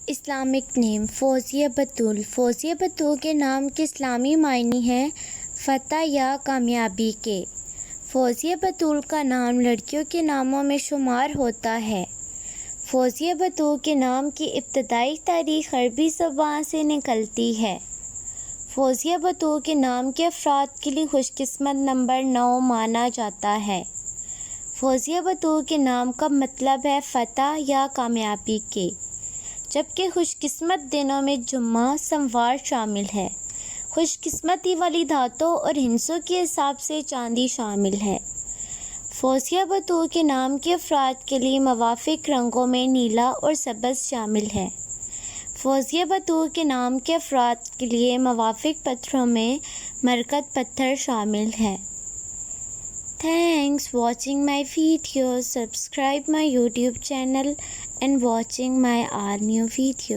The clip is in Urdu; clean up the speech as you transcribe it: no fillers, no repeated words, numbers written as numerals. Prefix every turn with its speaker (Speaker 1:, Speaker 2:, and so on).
Speaker 1: اسلامک نیم فوزیہ بتول۔ فوزیہ بتول کے نام کے اسلامی معنی ہیں فتح یا کامیابی کے۔ فوزیہ بتول کا نام لڑکیوں کے ناموں میں شمار ہوتا ہے۔ فوزیہ بتول کے نام کی ابتدائی تاریخ عربی زبان سے نکلتی ہے۔ فوزیہ بتول کے نام کے افراد کے لیے خوش قسمت نمبر 9 مانا جاتا ہے۔ فوزیہ بتول کے نام کا مطلب ہے فتح یا کامیابی کے، جبکہ خوش قسمت دنوں میں جمعہ سموار شامل ہے۔ خوش قسمتی والی دھاتوں اور ہندسوں کے حساب سے چاندی شامل ہے۔ فوزیہ بتول کے نام کے افراد کے لیے موافق رنگوں میں نیلا اور سبز شامل ہے۔ فوزیہ بتول کے نام کے افراد کے لیے موافق پتھروں میں مرکز پتھر شامل ہے۔ Thanks watching my videos. Subscribe my YouTube channel and watching my all new videos.